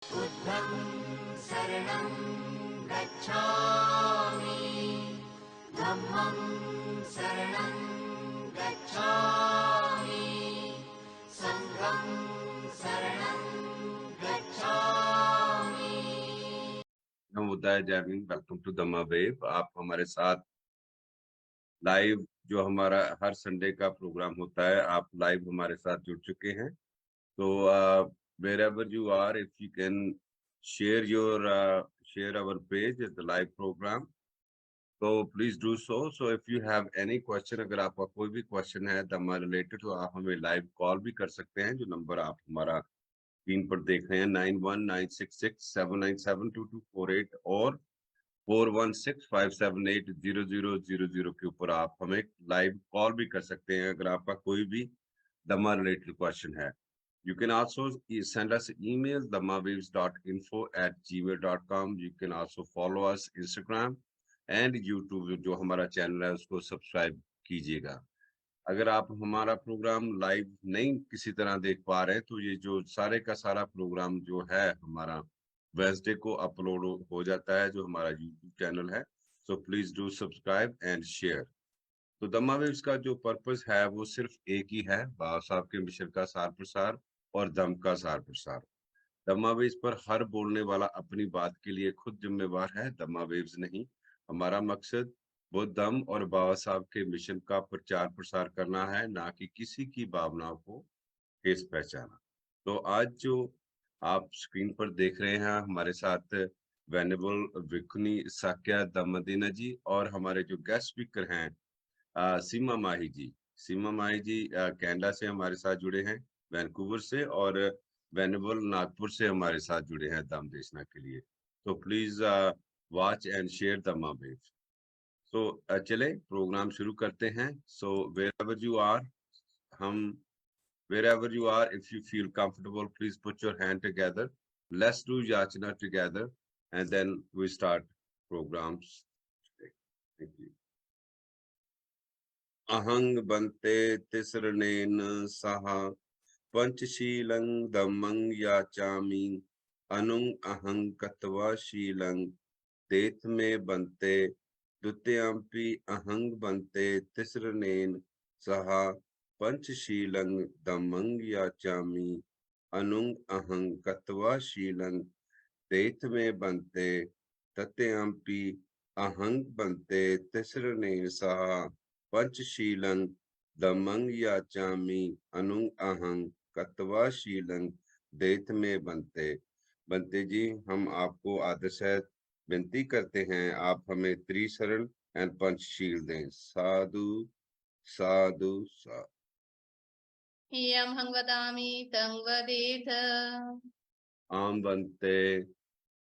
बुद्धं शरणं गच्छामि, धम्मं शरणं गच्छामि, संघं शरणं गच्छामि। नमो बुद्धाय जय Bhim. Welcome to Dhamma wave. आप हमारे साथ लाइव जो हमारा हर संडे का प्रोग्राम होता है, आप लाइव हमारे साथ जुड़ चुके हैं। तो wherever you are, if you can share your share our page the live program, तो please do so. So if you have any question, अगर आपका कोई भी क्वेश्चन है धम्मा रिलेटेड, तो आप हमें लाइव कॉल भी कर सकते हैं। जो नंबर आप हमारा स्क्रीन पर देख रहे हैं 919667972248 और 4165780000 के ऊपर आप हमें लाइव कॉल भी कर सकते हैं अगर आपका कोई भी दमा रिलेटेड क्वेश्चन है। You can also send us email dhammawaves.info@gmail.com. You can also follow us Instagram and YouTube, जो हमारा चैनल है उसको सब्सक्राइब कीजिएगा। अगर आप हमारा प्रोग्राम लाइव नहीं किसी तरह देख पा रहे हैं, तो ये जो सारे का सारा प्रोग्राम जो है हमारा वेडनेसडे को अपलोड हो जाता है, जो हमारा यूट्यूब चैनल है। So please do subscribe and share. तो दम्मा वेव्स का जो पर्पस है वो सिर्फ एक ही है, बाबा साहब के मिशन का सार प्रसार और दम का सार प्रसार। दम्मा वेव्स पर हर बोलने वाला अपनी बात के लिए खुद जिम्मेवार है, दम्मा वेव्स नहीं। हमारा मकसद बुद्ध धम्म और बाबा साहब के मिशन का प्रचार प्रसार करना है, ना कि किसी की भावनाओं को ठेस पहचाना। तो आज जो आप स्क्रीन पर देख रहे हैं, हमारे साथ वेनेबल विकुनी साक्या दम्मदीना जी और हमारे जो गेस्ट स्पीकर हैं सीमा माही जी। सीमा माही जी कनाडा से हमारे साथ जुड़े हैं, वैंकूवर से, और वेनेबल नागपुर से हमारे साथ जुड़े हैं दम देशना के लिए। तो please watch and share the wave. So चले प्रोग्राम शुरू करते हैं। सो वेयर यू आर, हम wherever you are, if you feel comfortable, please put your hand together. Let's do yachana together, and then we start programs today. Thank you. अहंग बन्ते तिसृणेन सह पंचशीलं धम्मं याचामि, अनुं अहं कत्वा शीलं तेथ में बन्ते द्वितीयंपि अहं बन्ते तिसृणेन सह पंचशीलं धम्मं याचामि, अनुं अहं कत्वा शीलं तेथ में बन्ते तत्यंपि अहं बन्ते तिसृणेन सह पंचशीलं धम्मं याचामि, अनुं अहं कत्वा शीलं देथ में बनते। बनते जी, हम आपको आदर सहित विनती करते हैं, आप हमें त्रिशरण एंड पंचशील दें। साधु साधु साधु। यं हं वदामि तं वदेथ। आम बनते।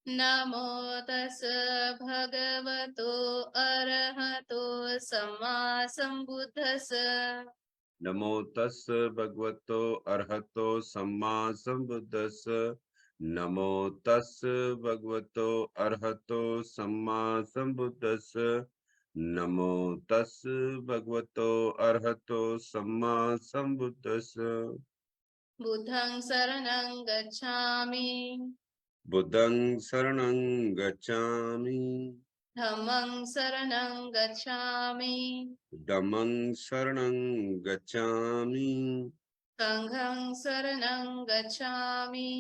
नमो तस् भगवतो अरहतो सम्मा सम्बुद्धस्। नमो तस् भगवतो अरहतो सम्मा संबुद्धस्। नमो तस् भगवतो अरहतो सम्मा संबुद्धस्। नमो तस् भगवतो अरहतो सम्मा संबुद्धस्। बुद्धं शरणं गच्छामि, बुद्धं शरणं गच्छामि, धम्मं शरणं गच्छामि, धम्मं शरणं गच्छामि, संघं शरणं गच्छामि,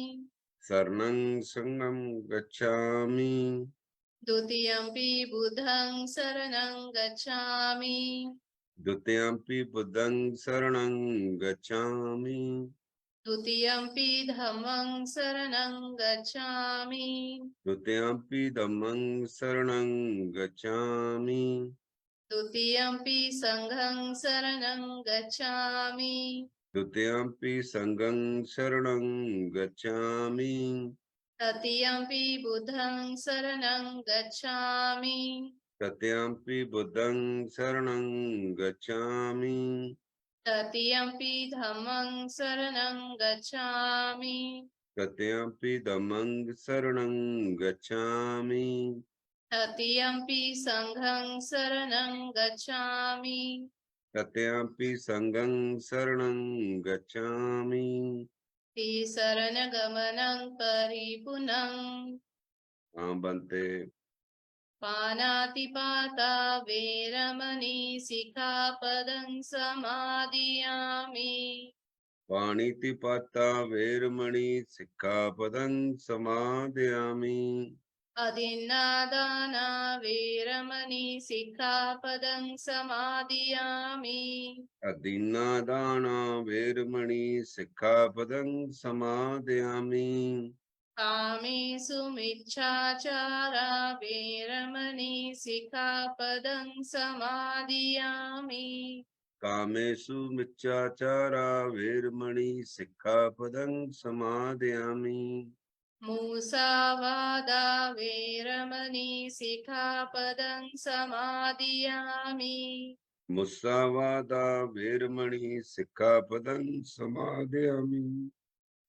शरणं संगं गच्छामि, द्वितीयंपि बुद्धं शरणं गच्छामि, द्वितीयंपि बुद्धं शरणं गच्छामि, द्वितीयंपि धम्मं शरणं गच्छामि, द्वितीयंपि धम्मं शरणं गच्छामि, द्वितीयंपि संघं शरणं गच्छामि, द्वितीयंपि संघं शरणं गच्छामि, तृतीयंपि बुद्धं शरणं गच्छामि, तृतीयंपि बुद्धं शरणं गच्छामि, तृतीयंपि धम्मं शरणं गच्छामि, तृतीयंपि धम्मं शरणं गच्छामि, तृतीयंपि संघं शरणं गच्छामि, तृतीयंपि संघं शरणं गच्छामि, ते शरणगमनं परिपुनं बनते पानातिपाता वेरमणि सिक्खापदं समादियामि पाणितिपाता वेरमणि सिक्खापदं समादयामि अदिन्नादाना वेरमणि सिक्खापदं समादियामि अदीन्नादाना वेरमणि सिक्खापदं समादयामि कामेषु मिच्छाचारा वेरमणि सिक्खापदं समादियामि कामेषु मिच्छाचारा वेरमणि सिक्खापदं समादयामि मुसावादा वेरमणि सिक्खापदं समादियामि मुस्सावादा वेरमणि सिक्खापदं समादयामि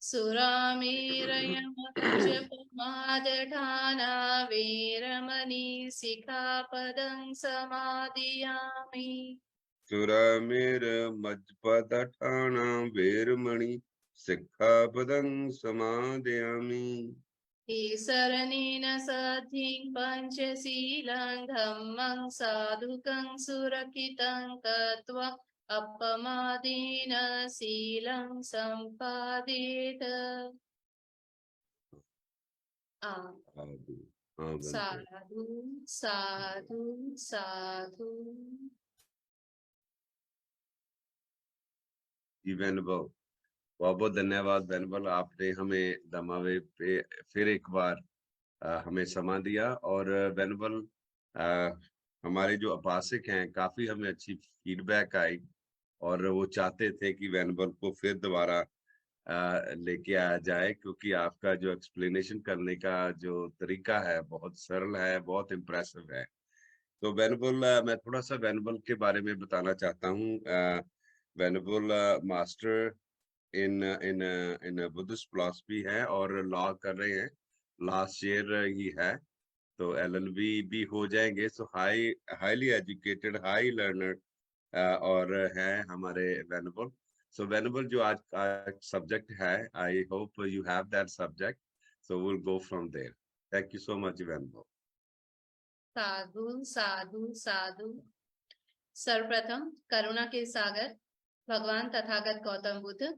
सुरामेरयमज्जपमादठाना वेरमणि सिक्खापदं समादियामि सुरामेर मज्जपदठाना वेरमणि सिक्खापदं समादयामि ईशरणेन सद्धिं पञ्चशीलं धम्मं साधुकं सुरक्षितं कृत्वा अपमादेन शीलं सम्पादेत साधु हाँ बनते साधु साधु साधु। जी वेनुबल, बहुत बहुत धन्यवाद वेनुबल, आपने हमें दमावे पे फिर एक बार हमें समा दिया। और वेनुबल, हमारे जो उपासक हैं काफी हमें अच्छी फीडबैक आई और वो चाहते थे कि वेनुबल को फिर दोबारा लेके आया जाए, क्योंकि आपका जो एक्सप्लेनेशन करने का जो तरीका है बहुत सरल है, बहुत इम्प्रेसिव है। तो वेनुबल, मैं थोड़ा सा वेनुबल के बारे में बताना चाहता हूँ। Venerable master in in in Buddhist philosophy है और लॉ कर रहे हैं, लास्ट ईयर ही है, तो एलएलबी भी हो जाएंगे। सो हाईली एजुकेटेड, हाई लर्नर और है हमारे वेनुबल। सो वेनुबल, जो आज का सब्जेक्ट है, I hope you have that subject, so will go from there. Thank you so much venerable. साधु साधु साधु। सर्वप्रथम करुणा के सागर भगवान तथागत गौतम बुद्ध,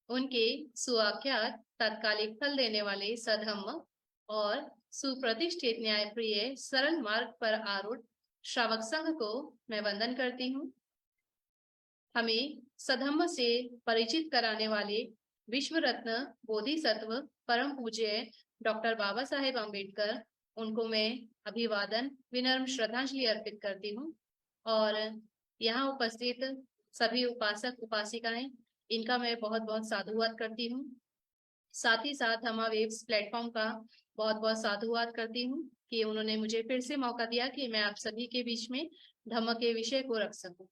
उनके सुआख्यात तात्कालिक फल देने वाले सधम्म और सुप्रतिष्ठित न्यायप्रिय सरल मार्ग पर आरूढ़ श्रावक संघ को मैं वंदन करती हूँ। हमें सधम्म से परिचित कराने वाले विश्व रत्न बोधिसत्व परम पूज्य डॉक्टर बाबा साहेब अम्बेडकर, उनको मैं अभिवादन विनम्र श्रद्धांजलि अर्पित करती हूँ। और यहाँ उपस्थित सभी उपासक उपासिकाएं, इनका मैं बहुत बहुत साधुवाद करती हूँ। साथ ही साथ हमा वेव्स प्लेटफॉर्म का बहुत बहुत साधुवाद करती हूँ कि उन्होंने मुझे फिर से मौका दिया कि मैं आप सभी के बीच में धम्म के विषय को रख सकूं।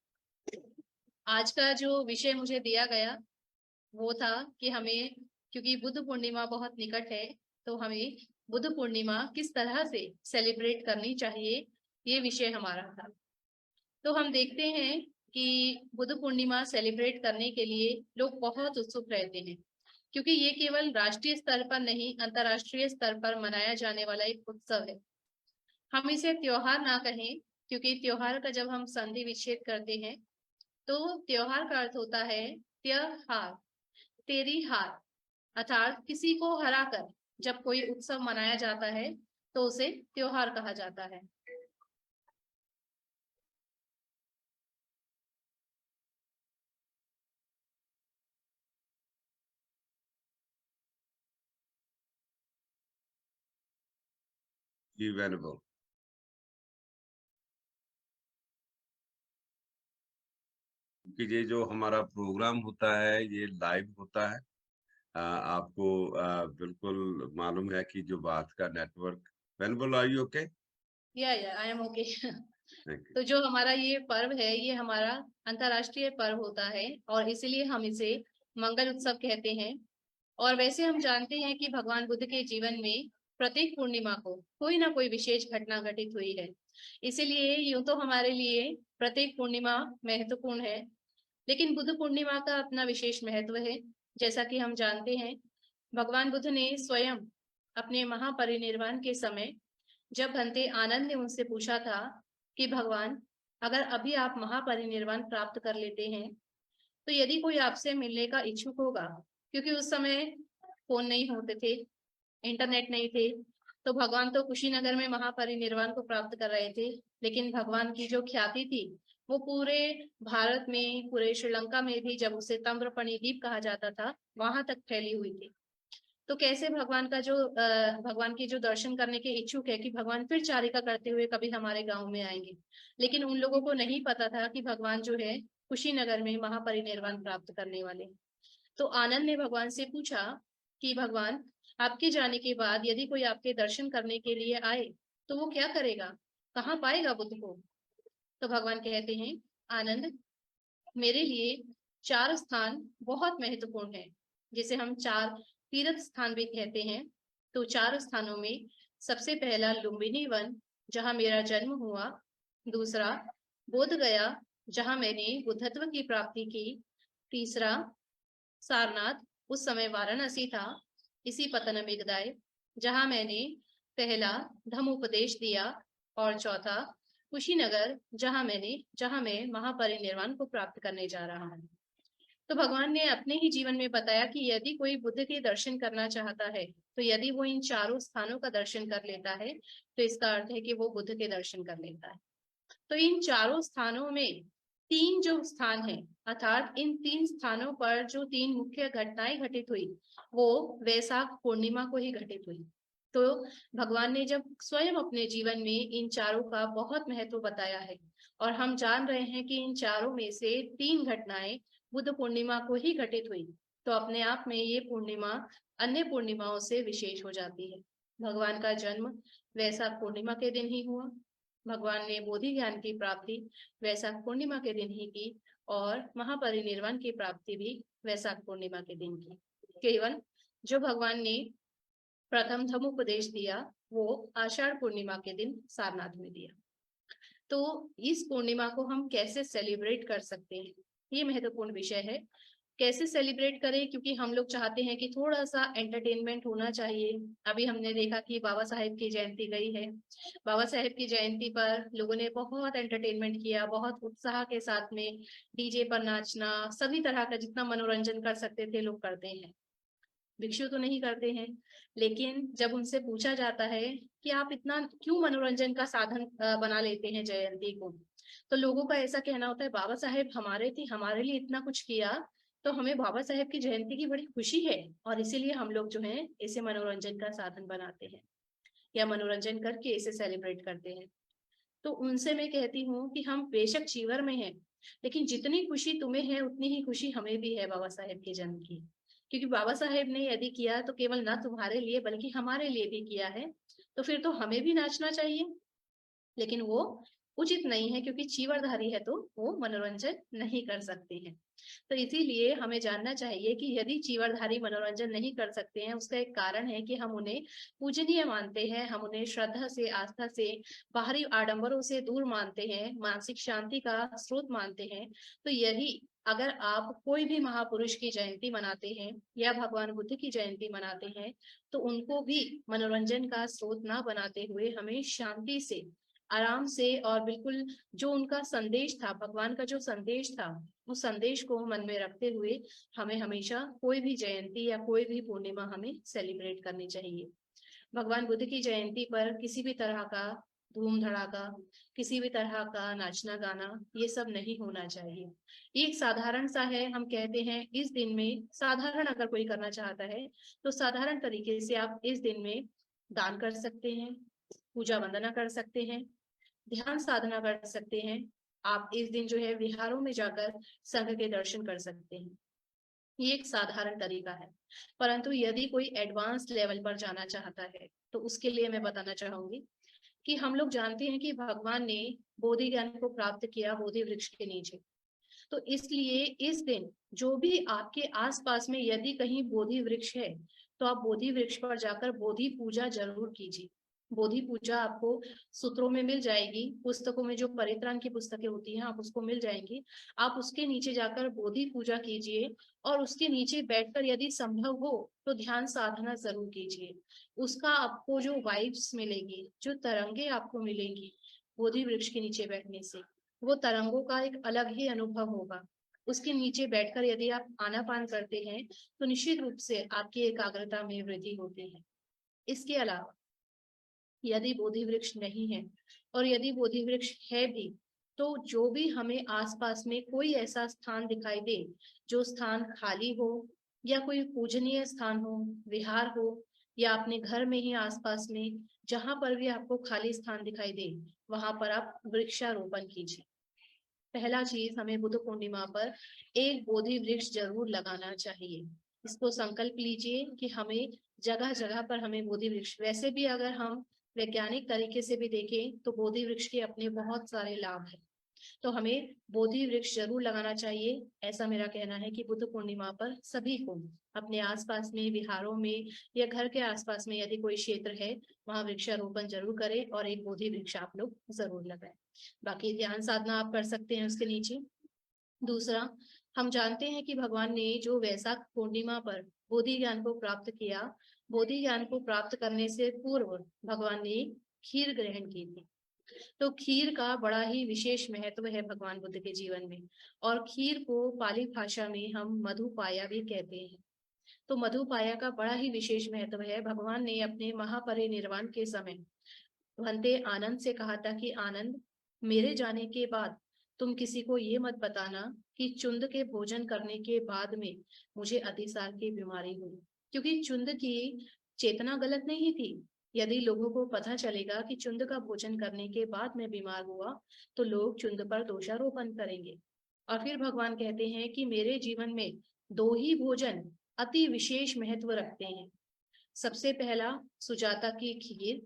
आज का जो विषय मुझे दिया गया वो था कि हमें, क्योंकि बुद्ध पूर्णिमा बहुत निकट है, तो हमें बुद्ध पूर्णिमा किस तरह से सेलिब्रेट करनी चाहिए, ये विषय हमारा था। तो हम देखते हैं कि बुद्ध पूर्णिमा सेलिब्रेट करने के लिए लोग बहुत उत्सुक रहते हैं, क्योंकि ये केवल राष्ट्रीय स्तर पर नहीं, अंतर्राष्ट्रीय स्तर पर मनाया जाने वाला एक उत्सव है। हम इसे त्योहार ना कहें, क्योंकि त्योहार का जब हम संधि विच्छेद करते हैं तो त्योहार का अर्थ होता है त्योहार, तेरी हार, अर्थात किसी को हराकर जब कोई उत्सव मनाया जाता है तो उसे त्योहार कहा जाता है। जी वेनुबल, क्योंकि ये जो हमारा प्रोग्राम होता है ये लाइव होता है। आपको बिल्कुल मालूम है कि जो बात का network. Venerable, are you okay? या I am okay. Thank you. तो जो हमारा ये पर्व है ये हमारा अंतर्राष्ट्रीय पर्व होता है और इसीलिए हम इसे मंगल उत्सव कहते हैं। और वैसे हम जानते हैं कि भगवान बुद्ध के जीवन में प्रत्येक पूर्णिमा को कोई ना कोई विशेष घटना घटित हुई है, इसीलिए यूं तो हमारे लिए प्रत्येक पूर्णिमा महत्वपूर्ण है, लेकिन बुद्ध पूर्णिमा का अपना विशेष महत्व है। जैसा कि हम जानते हैं, भगवान बुद्ध ने स्वयं अपने महापरिनिर्वाण के समय जब भंते आनंद ने उनसे पूछा था कि भगवान, अगर अभी आप महापरिनिर्वाण प्राप्त कर लेते हैं तो यदि कोई आपसे मिलने का इच्छुक होगा, क्योंकि उस समय फोन नहीं होते थे, इंटरनेट नहीं थे, तो भगवान तो कुशीनगर में महापरिनिर्वाण को प्राप्त कर रहे थे, लेकिन भगवान की जो ख्याति थी वो पूरे भारत में, पूरे श्रीलंका में भी, जब उसे ताम्रपर्णी द्वीप कहा जाता था, वहां तक फैली हुई थी। तो कैसे भगवान की जो दर्शन करने के इच्छुक है कि भगवान फिर चारिका करते हुए कभी हमारे गांव में आएंगे, लेकिन उन लोगों को नहीं पता था कि भगवान जो है कुशीनगर में महापरिनिर्वाण प्राप्त करने वाले। तो आनंद ने भगवान से पूछा कि भगवान, आपके जाने के बाद यदि कोई आपके दर्शन करने के लिए आए तो वो क्या करेगा, कहाँ पाएगा बुद्ध को? तो भगवान कहते हैं, आनंद, मेरे लिए 4 स्थान बहुत महत्वपूर्ण है, जिसे हम 4 तीर्थ स्थान भी कहते हैं। तो 4 स्थानों में सबसे पहला लुम्बिनी वन, जहां मेरा जन्म हुआ। दूसरा बोध गया, जहां मैंने बुद्धत्व की प्राप्ति की। तीसरा सारनाथ, उस समय वाराणसी था, इसी पतनमथिट्टा, जहां मैंने पहला धम्म उपदेश दिया। और चौथा कुशीनगर, जहां मैं महापरिनिर्वाण को प्राप्त करने जा रहा हूँ। तो भगवान ने अपने ही जीवन में बताया कि यदि कोई बुद्ध के दर्शन करना चाहता है, तो यदि वो इन 4 स्थानों का दर्शन कर लेता है, तो इसका अर्थ है कि वो बुद्ध के दर्शन कर लेता है। तो इन 4 स्थानों में 3 जो स्थान है, अर्थात इन 3 स्थानों पर जो 3 मुख्य घटनाएं घटित हुई, वो वैशाख पूर्णिमा को ही घटित हुई। तो भगवान ने जब स्वयं अपने जीवन में इन 4 का बहुत महत्व बताया है, और हम जान रहे हैं कि इन 4 में से 3 घटनाएं बुद्ध पूर्णिमा को ही घटित हुई, तो अपने आप में ये पूर्णिमा अन्य पूर्णिमाओं से विशेष हो जाती है। भगवान का जन्म वैशाख पूर्णिमा के दिन ही हुआ, भगवान ने बोधि ज्ञान की प्राप्ति वैशाख पूर्णिमा के दिन ही की, और महापरिनिर्वाण की प्राप्ति भी वैशाख पूर्णिमा के दिन की। केवल जो भगवान ने प्रथम धम्मोपदेश दिया वो आषाढ़ पूर्णिमा के दिन सारनाथ में दिया। तो इस पूर्णिमा को हम कैसे सेलिब्रेट कर सकते हैं, ये महत्वपूर्ण विषय है। कैसे सेलिब्रेट करें, क्योंकि हम लोग चाहते हैं कि थोड़ा सा एंटरटेनमेंट होना चाहिए। अभी हमने देखा कि बाबा साहेब की जयंती गई है, बाबा साहेब की जयंती पर लोगों ने बहुत एंटरटेनमेंट किया, बहुत उत्साह के साथ में डीजे पर नाचना, सभी तरह का जितना मनोरंजन कर सकते थे लोग करते हैं। भिक्षु तो नहीं करते हैं, लेकिन जब उनसे पूछा जाता है कि आप इतना क्यों मनोरंजन का साधन बना लेते हैं जयंती को, तो लोगों का ऐसा कहना होता है, बाबा साहेब हमारे लिए इतना कुछ किया, तो हमें बाबा साहेब की जयंती की बड़ी खुशी है, और इसीलिए हम लोग जो है इसे मनोरंजन का साधन बनाते हैं या मनोरंजन करके इसे सेलिब्रेट करते हैं। तो उनसे मैं कहती हूँ कि हम बेशक चीवर में हैं, लेकिन जितनी खुशी तुम्हें है उतनी ही खुशी हमें भी है बाबा साहेब के जन्म की, क्योंकि बाबा साहेब ने यदि किया तो केवल ना तुम्हारे लिए बल्कि हमारे लिए भी किया है, तो फिर तो हमें भी नाचना चाहिए। लेकिन वो उचित नहीं है, क्योंकि चीवरधारी है तो वो मनोरंजन नहीं कर सकते हैं। तो इसीलिए हमें जानना चाहिए कि यदि चीवरधारी मनोरंजन नहीं कर सकते हैं, उसका एक कारण है कि हम उन्हें पूजनीय मानते हैं, हम उन्हें श्रद्धा से, आस्था से, बाहरी आडंबरों से दूर मानते हैं, मानसिक शांति का स्रोत मानते हैं। तो यही अगर आप कोई भी महापुरुष की जयंती मनाते हैं या भगवान बुद्ध की जयंती मनाते हैं, तो उनको भी मनोरंजन का स्रोत ना बनाते हुए हमें शांति से, आराम से, और बिल्कुल जो उनका संदेश था, भगवान का जो संदेश था, उस संदेश को मन में रखते हुए हमें हमेशा कोई भी जयंती या कोई भी पूर्णिमा हमें सेलिब्रेट करनी चाहिए। भगवान बुद्ध की जयंती पर किसी भी तरह का धूम धड़ाका, किसी भी तरह का नाचना गाना, ये सब नहीं होना चाहिए। एक साधारण सा है, हम कहते हैं इस दिन में साधारण अगर कोई करना चाहता है तो साधारण तरीके से आप इस दिन में दान कर सकते हैं, पूजा वंदना कर सकते हैं, ध्यान साधना कर सकते हैं। आप इस दिन जो है विहारों में जाकर संघ के दर्शन कर सकते हैं। ये एक साधारण तरीका है। परंतु यदि कोई एडवांस लेवल पर जाना चाहता है तो उसके लिए मैं बताना चाहूंगी कि हम लोग जानते हैं कि भगवान ने बोधि ज्ञान को प्राप्त किया बोधि वृक्ष के नीचे। तो इसलिए इस दिन जो भी आपके आसपास में यदि कहीं बोधि वृक्ष है, तो आप बोधि वृक्ष पर जाकर बोधि पूजा जरूर कीजिए। बोधि पूजा आपको सूत्रों में मिल जाएगी, पुस्तकों में जो परित्राण की पुस्तकें होती हैं आप उसको मिल जाएंगी। आप उसके नीचे जाकर बोधि पूजा कीजिए और उसके नीचे बैठकर यदि संभव हो तो ध्यान साधना जरूर कीजिए। उसका आपको जो वाइब्स मिलेगी, जो तरंगे आपको मिलेंगी बोधि वृक्ष के नीचे बैठने से, वो तरंगों का एक अलग ही अनुभव होगा। उसके नीचे बैठकर यदि आप आनापान करते हैं तो निश्चित रूप से आपकी एकाग्रता में वृद्धि होती है। इसके अलावा यदि बोधि वृक्ष नहीं है और यदि बोधि वृक्ष है भी, तो जो भी हमें आसपास में कोई ऐसा स्थान दिखाई दे जो स्थान खाली हो या कोई पूजनीय स्थान हो, विहार हो, या अपने घर में ही आसपास में जहां पर भी आपको खाली स्थान दिखाई दे वहां पर आप वृक्षारोपण कीजिए। पहला चीज, हमें बुद्ध पूर्णिमा पर एक बोधि वृक्ष जरूर लगाना चाहिए। इसको संकल्प लीजिए कि हमें जगह जगह पर हमें बोधि वृक्ष, वैसे भी अगर हम वैज्ञानिक तरीके से भी देखें तो बोधि वृक्ष के अपने बहुत सारे लाभ हैं, तो हमें बोधि वृक्ष जरूर लगाना चाहिए। ऐसा मेरा कहना है कि बुद्ध पूर्णिमा पर सभी को अपने आसपास में, विहारों में या घर के आसपास में यदि कोई क्षेत्र है वहां वृक्षारोपण जरूर करें और एक बोधि वृक्ष आप लोग जरूर लगाएं। बाकी ध्यान साधना आप कर सकते हैं उसके नीचे। दूसरा, हम जानते हैं कि भगवान ने जो वैशाख पूर्णिमा पर बोधि ज्ञान को प्राप्त किया, बोधि ज्ञान को प्राप्त करने से पूर्व भगवान ने खीर ग्रहण की थी। तो खीर का बड़ा ही विशेष महत्व है भगवान बुद्ध के जीवन में, और खीर को पाली भाषा में हम मधुपाया भी कहते हैं। तो मधुपाया का बड़ा ही विशेष महत्व है। भगवान ने अपने महापरिनिर्वाण के समय भंते आनंद से कहा था कि आनंद, मेरे जाने के बाद तुम किसी को ये मत बताना कि चुंद के भोजन करने के बाद में मुझे अतिसार की बीमारी हुई, क्योंकि चुंद की चेतना गलत नहीं थी। यदि लोगों को पता चलेगा कि चुंद का भोजन करने के बाद मैं बीमार हुआ तो लोग चुंद पर दोषारोपण करेंगे। और फिर भगवान कहते हैं कि मेरे जीवन में दो ही भोजन अति विशेष महत्व रखते हैं। सबसे पहला सुजाता की खीर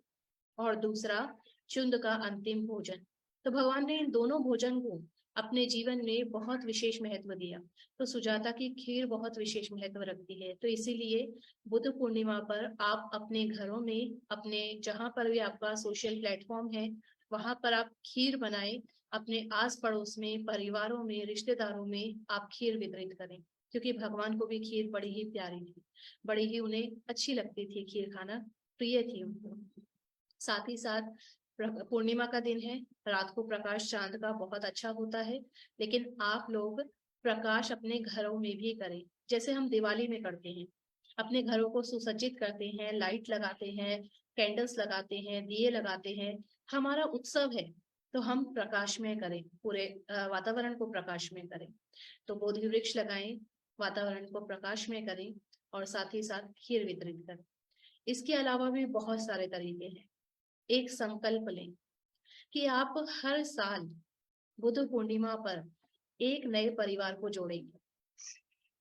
और दूसरा चुंद का अंतिम भोजन। तो भगवान ने इन दोनों भोजन को अपने जीवन में बहुत विशेष महत्व दिया। तो सुजाता की खीर बहुत विशेष महत्व रखती है। तो इसीलिए बुद्ध पूर्णिमा पर आप अपने घरों में, अपने जहां पर भी आपका सोशल प्लेटफॉर्म है वहां पर आप खीर बनाएं, अपने आस पड़ोस में, परिवारों में, रिश्तेदारों में आप खीर वितरित करें, क्योंकि भगवान को भी खीर बड़ी ही प्यारी थी, बड़ी ही उन्हें अच्छी लगती थी, खीर खाना प्रिय थी उनको। साथ ही साथ पूर्णिमा का दिन है, रात को प्रकाश चांद का बहुत अच्छा होता है, लेकिन आप लोग प्रकाश अपने घरों में भी करें, जैसे हम दिवाली में करते हैं। अपने घरों को सुसज्जित करते हैं, लाइट लगाते हैं, कैंडल्स लगाते हैं, दिए लगाते हैं। हमारा उत्सव है तो हम प्रकाश में करें, पूरे वातावरण को प्रकाश में करें। तो बोधि वृक्ष लगाएं, वातावरण को प्रकाश में करें और साथ ही साथ खीर वितरित करें। इसके अलावा भी बहुत सारे तरीके हैं। एक संकल्प लें कि आप हर साल बुद्ध पूर्णिमा पर एक नए परिवार को जोड़ेंगे,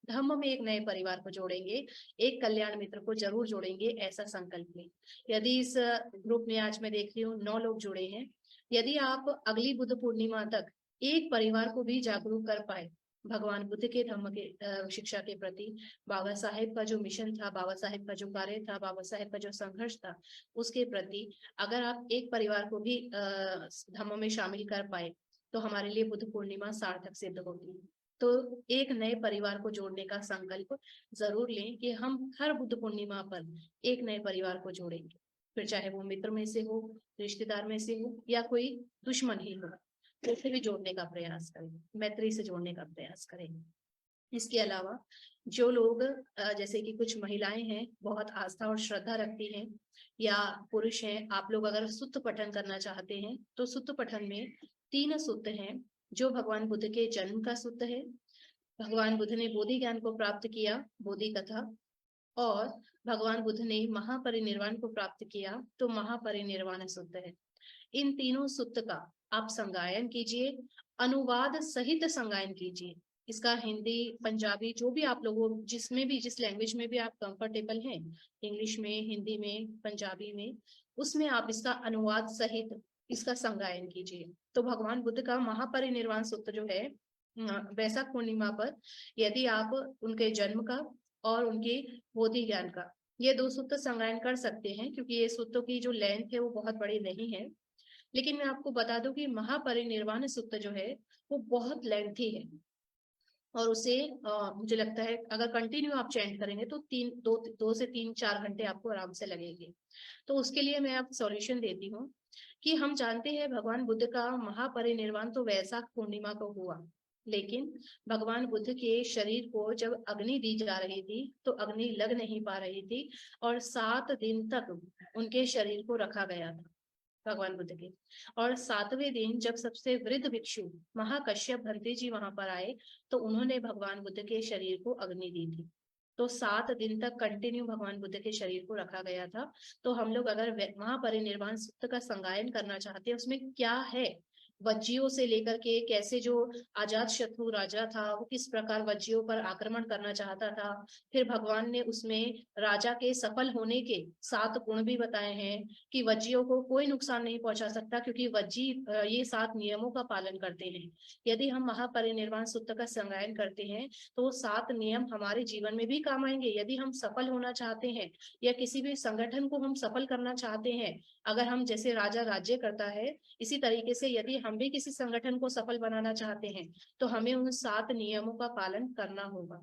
धम्म में एक नए परिवार को जोड़ेंगे, एक कल्याण मित्र को जरूर जोड़ेंगे, ऐसा संकल्प लें। यदि इस ग्रुप में आज मैं देख रही हूँ 9 लोग जुड़े हैं, यदि आप अगली बुद्ध पूर्णिमा तक एक परिवार को भी जागरूक कर पाए भगवान बुद्ध के धम्म के शिक्षा के प्रति, बाबा साहेब का जो मिशन था, बाबा साहेब का जो कार्य था, बाबा साहेब का जो संघर्ष था, उसके प्रति अगर आप एक परिवार को भी धम्म में शामिल कर पाए तो हमारे लिए बुद्ध पूर्णिमा सार्थक सिद्ध होगी। तो एक नए परिवार को जोड़ने का संकल्प जरूर लें कि हम हर बुद्ध पूर्णिमा पर एक नए परिवार को जोड़ेंगे, फिर चाहे वो मित्र में से हो, रिश्तेदार में से हो या कोई दुश्मन ही हो, उसे भी जोड़ने का प्रयास करें, मैत्री से जोड़ने का प्रयास करें। इसके अलावा जो लोग जैसे कि कुछ महिलाएं हैं बहुत आस्था और श्रद्धा रखती हैं, या पुरुष हैं, आप लोग अगर सुत्त पठन करना चाहते हैं तो सुत्त पठन में 3 सुत्त हैं जो भगवान बुद्ध के जन्म का सुत्त है, भगवान बुद्ध ने बोधि ज्ञान को प्राप्त किया, बोधि कथा, और भगवान बुद्ध ने महापरिनिर्वाण को प्राप्त किया तो महापरिनिर्वाण सुत्त है। इन तीनों सुत्त का आप संगायन कीजिए, अनुवाद सहित संगायन कीजिए। इसका हिंदी, पंजाबी, जो भी आप लोगों, जिसमें भी, जिस लैंग्वेज में भी आप कंफर्टेबल हैं, इंग्लिश में, हिंदी में, पंजाबी में, उसमें आप इसका अनुवाद सहित इसका संगायन कीजिए। तो भगवान बुद्ध का महापरिनिर्वाण सूत्र जो है वैशाख पूर्णिमा पर, यदि आप उनके जन्म का और उनके बोधि ज्ञान का ये 2 सूत्र संगायन कर सकते हैं क्योंकि ये सूत्रों की जो लेंथ है वो बहुत बड़ी नहीं है। लेकिन मैं आपको बता दूं कि महापरिनिर्वाण सूत्र जो है वो बहुत लेंथी है और उसे मुझे लगता है अगर कंटिन्यू आप चैंट करेंगे तो 2 से 3-4 घंटे आपको आराम से लगेंगे। तो उसके लिए मैं आपको सॉल्यूशन देती हूँ कि हम जानते हैं भगवान बुद्ध का महापरिनिर्वाण तो वैशाख पूर्णिमा को हुआ, लेकिन भगवान बुद्ध के शरीर को जब अग्नि दी जा रही थी तो अग्नि लग नहीं पा रही थी और 7 दिन तक उनके शरीर को रखा गया था भगवान बुद्ध के। और 7वें दिन जब सबसे वृद्ध भिक्षु महाकश्यप भंते जी वहां पर आए तो उन्होंने भगवान बुद्ध के शरीर को अग्नि दी थी। तो 7 दिन तक कंटिन्यू भगवान बुद्ध के शरीर को रखा गया था। तो हम लोग अगर महापरिनिर्वाण सूत्र का संगायन करना चाहते हैं उसमें क्या है, वज्जियों से लेकर के कैसे जो अजात शत्रु राजा था वो किस प्रकार वज्जियों पर आक्रमण करना चाहता था, फिर भगवान ने उसमें राजा के सफल होने के 7 गुण भी बताए हैं कि वज्जियों को कोई नुकसान नहीं पहुंचा सकता क्योंकि वज्जी ये 7 नियमों का पालन करते हैं। यदि हम महापरिनिर्वाण सूत्र का संगायन करते हैं तो वो 7 नियम हमारे जीवन में भी काम आएंगे। यदि हम सफल होना चाहते हैं या किसी भी संगठन को हम सफल करना चाहते हैं, अगर हम जैसे राजा राज्य करता है इसी तरीके से यदि हम भी किसी संगठन को सफल बनाना चाहते हैं तो हमें उन 7 नियमों का पालन करना होगा।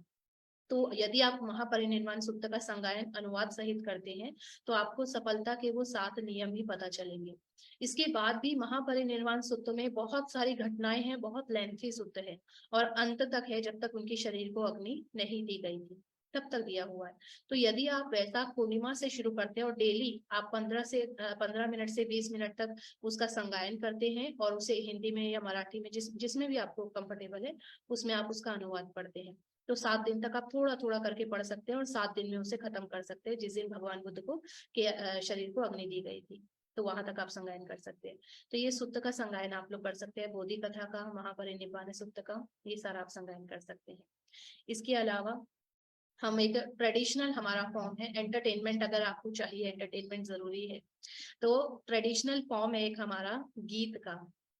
तो यदि आप महापरिनिर्वाण सूत्र का संगायन अनुवाद सहित करते हैं तो आपको सफलता के वो 7 नियम भी पता चलेंगे। इसके बाद भी महापरिनिर्वाण सूत्र में बहुत सारी घटनाएं हैं, बहुत लेंथी सूत्र है और अंत तक है जब तक उनके शरीर को अग्नि नहीं दी गई थी तब तक दिया हुआ है। तो यदि आप वैशाख पूर्णिमा से शुरू करते हैं और डेली आप 15 मिनट से 20 मिनट तक उसका संगायन करते हैं और उसे हिंदी में या मराठी में जिसमें भी आपको कंफर्टेबल है उसमें आप उसका अनुवाद पढ़ते हैं तो 7 दिन तक आप थोड़ा थोड़ा करके पढ़ सकते हैं और 7 दिन में उसे खत्म कर सकते हैं जिस दिन भगवान बुद्ध को के शरीर को अग्नि दी गई थी। तो वहां तक आप संगायन कर सकते हैं। तो ये सूक्त का संगायन आप लोग कर सकते हैं, बोधि कथा का, महापरिनिर्वाण सूक्त का, ये सारा आप संगायन कर सकते हैं। इसके अलावा हम एक ट्रेडिशनल हमारा फॉर्म है एंटरटेनमेंट, अगर आपको चाहिए एंटरटेनमेंट जरूरी है तो ट्रेडिशनल फॉर्म है एक हमारा गीत का,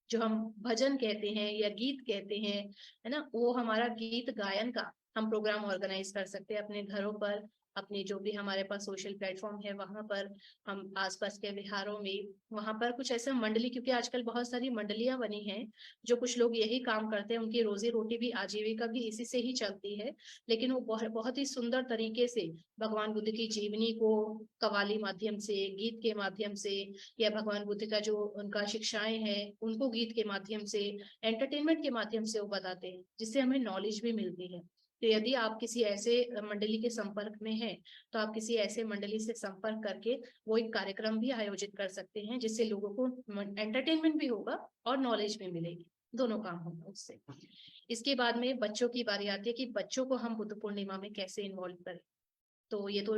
जो हम भजन कहते हैं या गीत कहते हैं, है ना, वो हमारा गीत गायन का हम प्रोग्राम ऑर्गेनाइज कर सकते हैं अपने घरों पर, अपने जो भी हमारे पास सोशल प्लेटफॉर्म है वहां पर, हम आसपास के विहारों में, वहां पर कुछ ऐसा मंडली, क्योंकि आजकल बहुत सारी मंडलियां बनी हैं जो कुछ लोग यही काम करते हैं, उनकी रोजी रोटी भी आजीविका भी इसी से ही चलती है, लेकिन वो बहुत ही सुंदर तरीके से भगवान बुद्ध की जीवनी को कव्वाली माध्यम से, गीत के माध्यम से, या भगवान बुद्ध का जो उनका शिक्षाएं हैं उनको गीत के माध्यम से, एंटरटेनमेंट के माध्यम से वो बताते हैं, जिससे हमें नॉलेज भी मिलती है। तो यदि आप किसी ऐसे मंडली के संपर्क में हैं तो आप किसी ऐसे मंडली से संपर्क करके वो एक कार्यक्रम भी आयोजित कर सकते हैं जिससे लोगों को एंटरटेनमेंट भी होगा और नॉलेज भी मिलेगी, दोनों काम होगा उससे। इसके बाद में बच्चों की बारी आती है कि बच्चों को हम बुद्ध पूर्णिमा में कैसे इन्वॉल्व करें। तो ये तो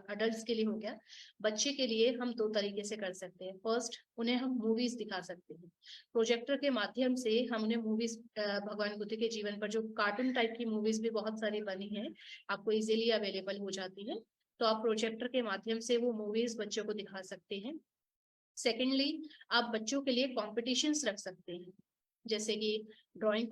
अडल्ट्स के लिए हो गया। बच्चे के लिए हम 2 तरीके से कर सकते हैं। फर्स्ट, उन्हें हम मूवीज दिखा सकते हैं, प्रोजेक्टर के माध्यम से हम उन्हें मूवीज, भगवान बुद्ध के जीवन पर जो कार्टून टाइप की मूवीज भी बहुत सारी बनी है, आपको इजीली अवेलेबल हो जाती है, तो आप प्रोजेक्टर के माध्यम से वो मूवीज बच्चों को दिखा सकते हैं। सेकेंडली, आप बच्चों के लिए कॉम्पिटिशन्स रख सकते हैं, जैसे कि ड्राइंग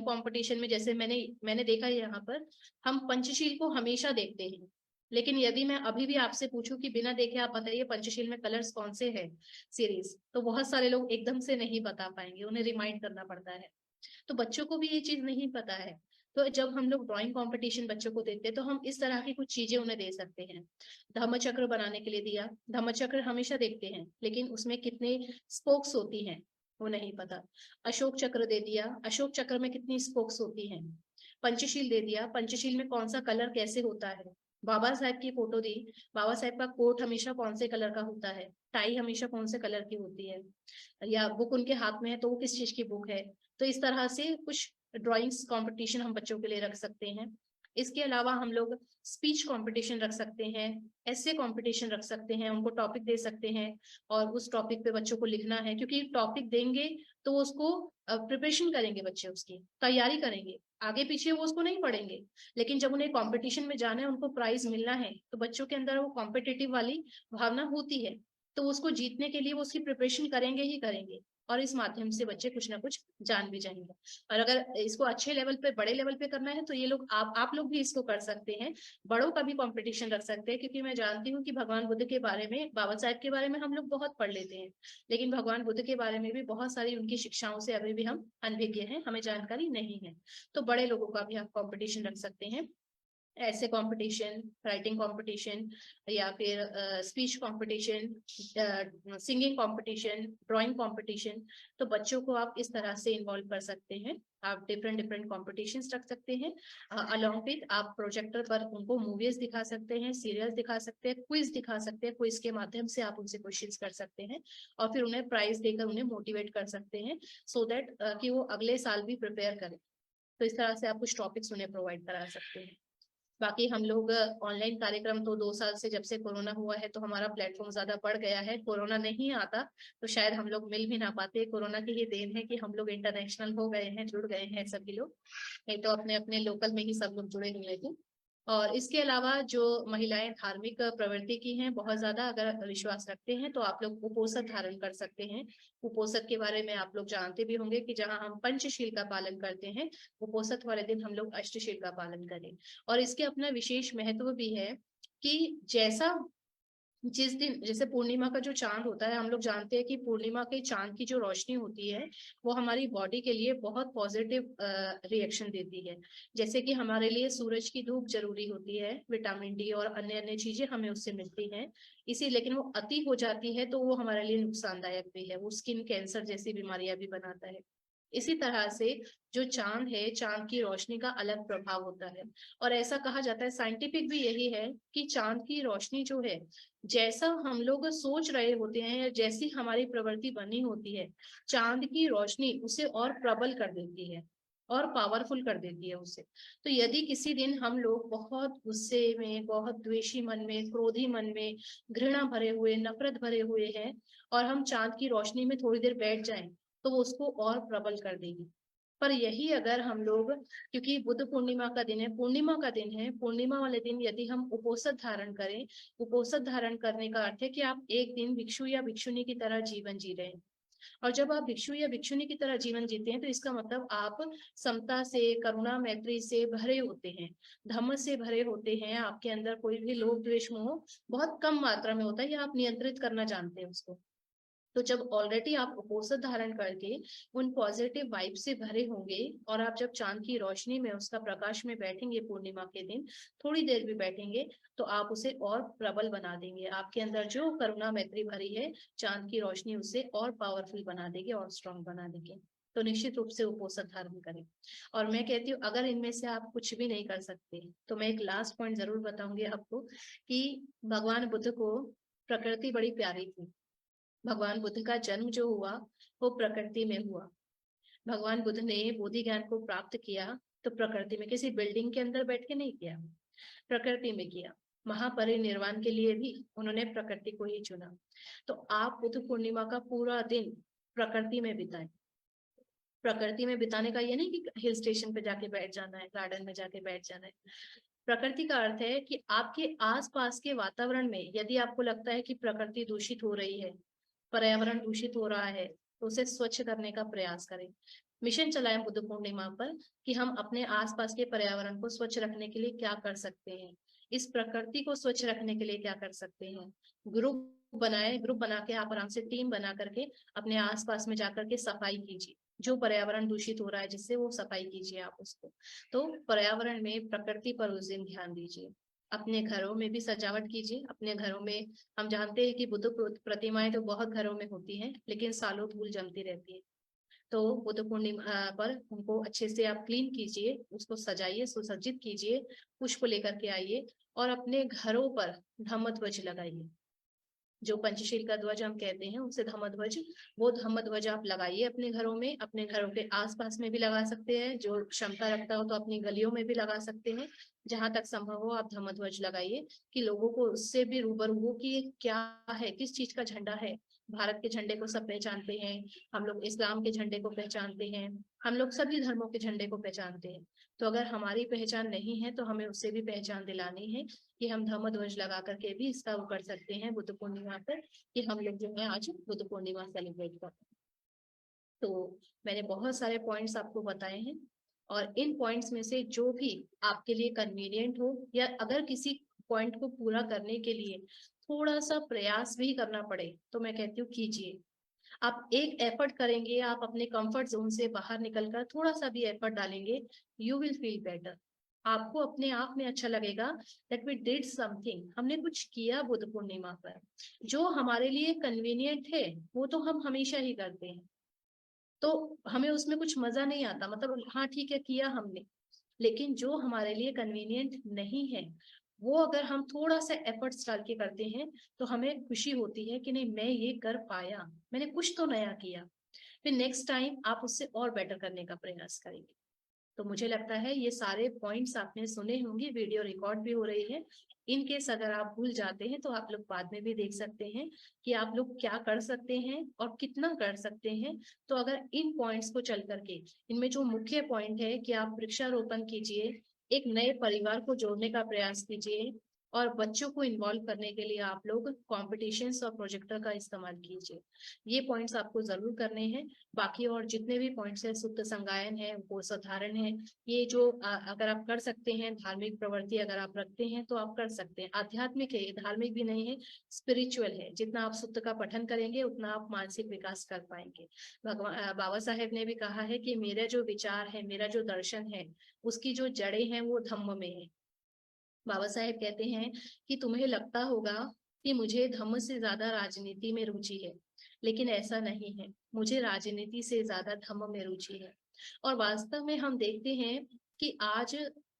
कंपटीशन में जैसे मैंने देखा है यहाँ पर हम पंचशील को हमेशा देखते हैं, लेकिन यदि मैं अभी भी आपसे पूछूं कि बिना देखे आप बताइए पंचशील में कलर्स कौन से हैं सीरीज, तो बहुत सारे लोग एकदम से नहीं बता पाएंगे, उन्हें रिमाइंड करना पड़ता है। तो बच्चों को भी ये चीज नहीं पता है, तो जब हम लोग ड्राइंग कंपटीशन बच्चों को देते हैं तो हम इस तरह की कुछ चीजें उन्हें दे सकते हैं। धम्मचक्र बनाने के लिए दिया, धम्मचक्र हमेशा देखते हैं लेकिन उसमें कितने स्पोक्स होती हैं वो नहीं पता। अशोक चक्र दे दिया, अशोक चक्र में कितनी स्पोक्स होती हैं। पंचशील दे दिया, पंचशील में कौन सा कलर कैसे होता है। बाबा साहेब की फोटो दी, बाबा साहेब का कोट हमेशा कौन से कलर का होता है, टाई हमेशा कौन से कलर की होती है, या बुक उनके हाथ में है तो वो किस चीज की बुक है। तो इस तरह से कुछ ड्राइंग्स कंपटीशन हम बच्चों के लिए रख सकते हैं। इसके अलावा हम लोग स्पीच कंपटीशन रख सकते हैं, ऐसे कंपटीशन रख सकते हैं, उनको टॉपिक दे सकते हैं और उस टॉपिक पे बच्चों को लिखना है, क्योंकि टॉपिक देंगे तो उसको प्रिपरेशन करेंगे, बच्चे उसकी तैयारी करेंगे, आगे पीछे वो उसको नहीं पढ़ेंगे, लेकिन जब उन्हें कंपटीशन में जाना है, उनको प्राइज मिलना है, तो बच्चों के अंदर वो कॉम्पिटिटिव वाली भावना होती है, तो उसको जीतने के लिए वो उसकी प्रिपरेशन करेंगे ही करेंगे। और इस माध्यम से बच्चे कुछ ना कुछ जान भी जाएंगे। और अगर इसको अच्छे लेवल पे, बड़े लेवल पे करना है तो ये लोग आप लोग भी इसको कर सकते हैं, बड़ों का भी कंपटीशन रख सकते हैं। क्योंकि मैं जानती हूँ कि भगवान बुद्ध के बारे में, बाबा साहेब के बारे में हम लोग बहुत पढ़ लेते हैं, लेकिन भगवान बुद्ध के बारे में भी बहुत सारी उनकी शिक्षाओं से अभी भी हम अनभिज्ञ हैं, हमें जानकारी नहीं है। तो बड़े लोगों का भी आप कंपटीशन रख सकते हैं, ऐसे कंपटीशन, राइटिंग कंपटीशन, या फिर speech competition, singing competition, drawing competition. तो बच्चों को आप इस तरह से इन्वॉल्व कर सकते हैं। आप डिफरेंट डिफरेंट कॉम्पिटिशन्स रख सकते हैं। अलॉन्ग विद आप प्रोजेक्टर पर उनको मूवीज दिखा सकते हैं, सीरियल्स दिखा सकते हैं, क्विज दिखा सकते हैं। क्विज के माध्यम से आप उनसे क्वेश्चंस कर सकते हैं और फिर उन्हें प्राइज देकर उन्हें मोटिवेट कर सकते हैं, सो दैट कि वो अगले साल भी प्रिपेयर करें। तो इस तरह से आप कुछ टॉपिक्स उन्हें प्रोवाइड करा सकते हैं। बाकी हम लोग ऑनलाइन कार्यक्रम तो 2 साल से, जब से कोरोना हुआ है तो हमारा प्लेटफॉर्म ज्यादा बढ़ गया है। कोरोना नहीं आता तो शायद हम लोग मिल भी ना पाते। कोरोना की ये देन है कि हम लोग इंटरनेशनल हो गए हैं, जुड़ गए हैं सभी लोग, नहीं तो अपने अपने लोकल में ही सब लोग जुड़े हुए थे। और इसके अलावा जो महिलाएं धार्मिक प्रवृत्ति की हैं बहुत ज्यादा, अगर विश्वास रखते हैं तो आप लोग उपोषण धारण कर सकते हैं। उपोषण के बारे में आप लोग जानते भी होंगे कि जहां हम पंचशील का पालन करते हैं, उपोषण वाले दिन हम लोग अष्टशील का पालन करें। और इसके अपना विशेष महत्व भी है कि जैसा जिस दिन, जैसे पूर्णिमा का जो चांद होता है, हम लोग जानते हैं कि पूर्णिमा के चांद की जो रोशनी होती है वो हमारी बॉडी के लिए बहुत पॉजिटिव रिएक्शन देती है। जैसे कि हमारे लिए सूरज की धूप जरूरी होती है, विटामिन डी और अन्य अन्य चीजें हमें उससे मिलती हैं। इसी लेकिन वो अति हो जाती है तो वो हमारे लिए नुकसानदायक भी है, वो स्किन कैंसर जैसी बीमारियां भी बनाता है। इसी तरह से जो चांद है, चांद की रोशनी का अलग प्रभाव होता है। और ऐसा कहा जाता है, साइंटिफिक भी यही है कि चांद की रोशनी जो है, जैसा हम लोग सोच रहे होते हैं या जैसी हमारी प्रवृत्ति बनी होती है, चांद की रोशनी उसे और प्रबल कर देती है और पावरफुल कर देती है उसे। तो यदि किसी दिन हम लोग बहुत गुस्से में, बहुत द्वेषी मन में, क्रोधी मन में, घृणा भरे हुए, नफरत भरे हुए हैं और हम चांद की रोशनी में थोड़ी देर बैठ जाएं तो वो उसको और प्रबल कर देगी। पर यही अगर हम लोग, क्योंकि बुद्ध पूर्णिमा का दिन है, पूर्णिमा का दिन है, पूर्णिमा वाले दिन यदि हम उपोषण धारण करें, उपोषण धारण करने का अर्थ है कि आप एक दिन भिक्षु या भिक्षुनी की तरह जीवन जी रहे हैं। और जब आप भिक्षु या भिक्षुनी की तरह जीवन जीते हैं तो इसका मतलब आप समता से, करुणा मैत्री से भरे होते हैं, धम्म से भरे होते हैं। आपके अंदर कोई भी लोभ द्वेष मोह बहुत कम मात्रा में होता है, या आप नियंत्रित करना जानते हैं उसको। तो जब ऑलरेडी आप उपोषण धारण करके उन पॉजिटिव वाइब से भरे होंगे और आप जब चांद की रोशनी में, उसका प्रकाश में बैठेंगे पूर्णिमा के दिन, थोड़ी देर भी बैठेंगे तो आप उसे और प्रबल बना देंगे। आपके अंदर जो करुणा मैत्री भरी है, चांद की रोशनी उसे और पावरफुल बना देगी और स्ट्रॉन्ग बना देगी। तो निश्चित रूप से उपोषण धारण करें। और मैं कहती हूँ अगर इनमें से आप कुछ भी नहीं कर सकते तो मैं एक लास्ट पॉइंट जरूर बताऊंगी आपको कि भगवान बुद्ध को प्रकृति बड़ी प्यारी थी। भगवान बुद्ध का जन्म जो हुआ वो प्रकृति में हुआ। भगवान बुद्ध ने बोधि ज्ञान को प्राप्त किया तो प्रकृति में, किसी बिल्डिंग के अंदर बैठ के नहीं किया, प्रकृति में किया। महापरिनिर्वाण के लिए भी उन्होंने प्रकृति को ही चुना। तो आप बुद्ध पूर्णिमा का पूरा दिन प्रकृति में बिताएं। प्रकृति में बिताने का ये नहीं कि हिल स्टेशन पे जाके बैठ जाना है, गार्डन में जाके बैठ जाना है। प्रकृति का अर्थ है कि आपके आसपास के वातावरण में यदि आपको लगता है कि प्रकृति दूषित हो रही है, पर्यावरण दूषित हो रहा है, तो उसे स्वच्छ करने का प्रयास करें। मिशन चलाएं बुद्ध पूर्णिमा पर कि हम अपने आसपास के पर्यावरण को स्वच्छ रखने के लिए क्या कर सकते हैं, इस प्रकृति को स्वच्छ रखने के लिए क्या कर सकते हैं। ग्रुप बनाए, ग्रुप बना के आप आराम से टीम बना करके अपने आसपास में जाकर के सफाई कीजिए। जो पर्यावरण दूषित हो रहा है जिससे वो सफाई कीजिए आप उसको। तो पर्यावरण में, प्रकृति पर उस दिन ध्यान दीजिए। अपने घरों में भी सजावट कीजिए। अपने घरों में, हम जानते हैं कि बुद्ध प्रतिमाएं तो बहुत घरों में होती हैं लेकिन सालों धूल जमती रहती है। तो बुद्ध पूर्णिमा पर उनको अच्छे से आप क्लीन कीजिए, उसको सजाइए, सुसज्जित कीजिए, पुष्प लेकर के आइए और अपने घरों पर धम्म ध्वज लगाइए। जो पंचशील का ध्वज हम कहते हैं उसे धम्म ध्वज, वो धम्म ध्वज आप लगाइए अपने घरों में। अपने घरों के आसपास में भी लगा सकते हैं, जो क्षमता रखता हो तो अपनी गलियों में भी लगा सकते हैं। जहां तक संभव हो आप धम्म ध्वज लगाइए कि लोगों को उससे भी रूबरू हो कि ये क्या है, किस चीज का झंडा है। भारत के झंडे को सब पहचानते हैं, हम लोग इस्लाम के झंडे को पहचानते हैं, हम लोग सभी धर्मों के झंडे को पहचानते हैं। तो अगर हमारी पहचान नहीं है तो हमें उससे भी पहचान दिलानी है कि हम धम्म ध्वज लगा करके भी इसका वो कर सकते हैं बुद्ध पूर्णिमा पर, कि हम लोग जो है आज बुद्ध पूर्णिमा सेलिब्रेट करते हैं। तो मैंने बहुत सारे पॉइंट्स आपको बताए हैं और इन पॉइंट्स में से जो भी आपके लिए कन्वीनियंट हो या अगर किसी पॉइंट को पूरा करने के लिए थोड़ा सा प्रयास भी करना पड़े तो मैं कहती हूँ कीजिए। आप एक एफर्ट करेंगे, आप अपने कंफर्ट जोन से बाहर निकलकर थोड़ा सा भी एफर्ट डालेंगे, यू विल फील बेटर। आपको अपने आप में अच्छा लगेगा दैट वी डिड समथिंग, हमने कुछ किया बुद्ध पूर्णिमा पर। जो हमारे लिए कन्वीनियंट है वो तो हम हमेशा ही करते हैं, तो हमें उसमें कुछ मजा नहीं आता, मतलब हाँ ठीक है किया हमने, लेकिन जो हमारे लिए कन्वीनियंट नहीं है वो अगर हम थोड़ा सा एफर्ट्स डाल के करते हैं तो हमें खुशी होती है कि नहीं मैं ये कर पाया, मैंने कुछ तो नया किया। फिर नेक्स्ट टाइम आप उससे और बेटर करने का प्रयास करेंगे। तो मुझे लगता है ये सारे पॉइंट्स आपने सुने होंगे, वीडियो रिकॉर्ड भी हो रही है। इन केस अगर आप भूल जाते हैं तो आप लोग बाद में भी देख सकते हैं कि आप लोग क्या कर सकते हैं और कितना कर सकते हैं। तो अगर इन पॉइंट्स को चल करके, इनमें जो मुख्य पॉइंट है कि आप वृक्षारोपण कीजिए, एक नए परिवार को जोड़ने का प्रयास कीजिए और बच्चों को इन्वॉल्व करने के लिए आप लोग कॉम्पिटिशन्स और प्रोजेक्टर का इस्तेमाल कीजिए। ये पॉइंट्स आपको जरूर करने हैं। बाकी और जितने भी पॉइंट्स है, सुप्त संगायन है, वो साधारण है, ये जो अगर आप कर सकते हैं, धार्मिक प्रवृत्ति अगर आप रखते हैं तो आप कर सकते हैं। आध्यात्मिक है, धार्मिक भी नहीं है, स्पिरिचुअल है। जितना आप सुप्त का पठन करेंगे उतना आप मानसिक विकास कर पाएंगे। भगवान बाबा साहेब ने भी कहा है कि मेरा जो विचार है, मेरा जो दर्शन है, उसकी जो जड़ें हैं वो धम्म में है। बाबा साहेब कहते हैं कि तुम्हें लगता होगा कि मुझे धम्म से ज्यादा राजनीति में रुचि है, लेकिन ऐसा नहीं है, मुझे राजनीति से ज्यादा धम्म में रुचि है। और वास्तव में हम देखते हैं कि आज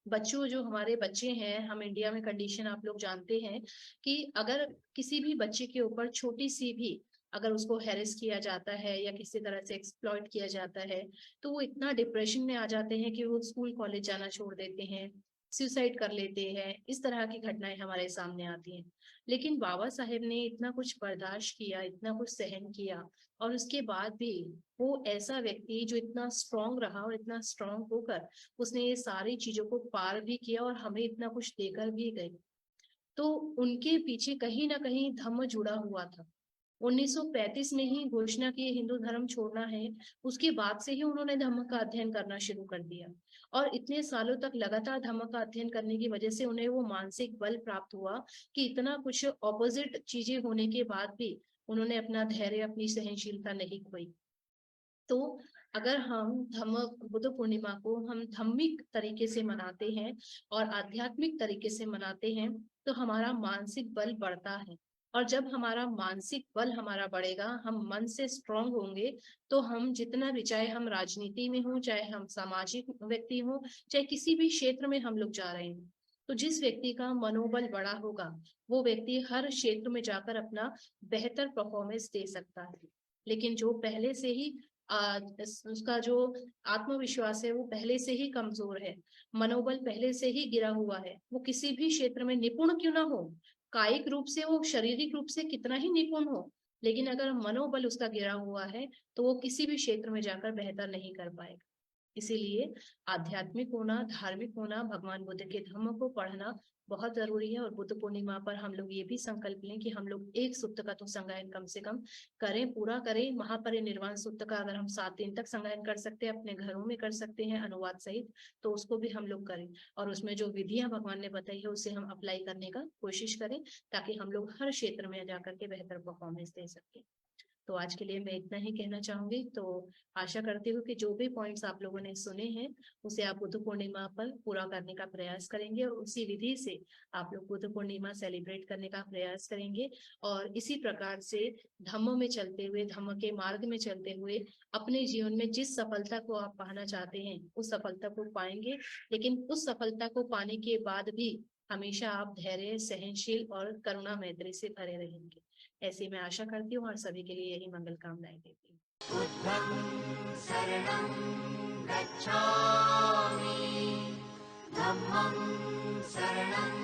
बच्चों, जो हमारे बच्चे हैं, हम इंडिया में कंडीशन आप लोग जानते हैं कि अगर किसी भी बच्चे के ऊपर छोटी सी भी अगर उसको हैरेस किया जाता है या किसी तरह से एक्सप्लॉइट किया जाता है तो वो इतना डिप्रेशन में आ जाते हैं कि वो स्कूल कॉलेज जाना छोड़ देते हैं, सुसाइड कर लेते हैं। इस तरह की घटनाएं हमारे सामने आती हैं। लेकिन बाबा साहेब ने इतना कुछ बर्दाश्त किया, इतना कुछ सहन किया, और उसके बाद भी वो ऐसा व्यक्ति जो इतना स्ट्रांग रहा और इतना स्ट्रांग होकर उसने ये सारी चीजों को पार भी किया और हमें इतना कुछ देकर भी गए। तो उनके पीछे कहीं ना कहीं धम्म जुड़ा हुआ था। 1935 में ही घोषणा की हिंदू धर्म छोड़ना है, उसके बाद से ही उन्होंने धम्म का अध्ययन करना शुरू कर दिया और इतने सालों तक लगातार धम्म का अध्ययन करने की वजह से उन्हें वो मानसिक बल प्राप्त हुआ कि इतना कुछ ऑपोजिट चीजें होने के बाद भी उन्होंने अपना धैर्य, अपनी सहनशीलता नहीं खोई। तो अगर हम धम्म बुद्ध पूर्णिमा को हम धार्मिक तरीके से मनाते हैं और आध्यात्मिक तरीके से मनाते हैं तो हमारा मानसिक बल बढ़ता है। और जब हमारा मानसिक बल हमारा बढ़ेगा, हम मन से स्ट्रांग होंगे, तो हम जितना भी, चाहे हम राजनीति में हो, चाहे हम सामाजिक व्यक्ति हो, चाहे किसी भी क्षेत्र में हम लोग जा रहे हैं, तो जिस व्यक्ति का मनोबल बड़ा होगा वो व्यक्ति हर क्षेत्र में जाकर अपना बेहतर परफॉर्मेंस दे सकता है। लेकिन जो पहले से ही उसका जो आत्मविश्वास है वो पहले से ही कमजोर है, मनोबल पहले से ही गिरा हुआ है, वो किसी भी क्षेत्र में निपुण क्यों ना हो, कायिक रूप से वो शारीरिक रूप से कितना ही निपुण हो, लेकिन अगर मनोबल उसका गिरा हुआ है तो वो किसी भी क्षेत्र में जाकर बेहतर नहीं कर पाएगा। इसीलिए आध्यात्मिक होना, धार्मिक होना, भगवान बुद्ध के धम्म को पढ़ना बहुत जरूरी है। और बुद्ध पूर्णिमा पर हम लोग ये भी संकल्प लें कि हम लोग एक सूक्त का तो संगायन कम से कम करें, पूरा करें। महापरिनिर्वाण सूक्त का अगर हम 7 दिन तक संगायन कर सकते हैं, अपने घरों में कर सकते हैं अनुवाद सहित, तो उसको भी हम लोग करें। और उसमें जो विधियां भगवान ने बताई है उसे हम अप्लाई करने का कोशिश करें, ताकि हम लोग हर क्षेत्र में जाकर के बेहतर परफॉर्मेंस दे सकें। तो आज के लिए मैं इतना ही कहना चाहूंगी। तो आशा करती हूँ कि जो भी पॉइंट्स आप लोगों ने सुने हैं उसे आप बुद्ध पूर्णिमा पर पूरा करने का प्रयास करेंगे और उसी विधि से आप लोग बुद्ध पूर्णिमा सेलिब्रेट करने का प्रयास करेंगे। और इसी प्रकार से धम्म में चलते हुए, धम्म के मार्ग में चलते हुए अपने जीवन में जिस सफलता को आप पाना चाहते हैं उस सफलता को पाएंगे। लेकिन उस सफलता को पाने के बाद भी हमेशा आप धैर्य, सहनशील और करुणा मैत्री से भरे रहेंगे, ऐसी मैं आशा करती हूँ और सभी के लिए यही मंगल कामनाएं देती हूँ। बुद्धं शरणं गच्छामि, धम्मं शरणं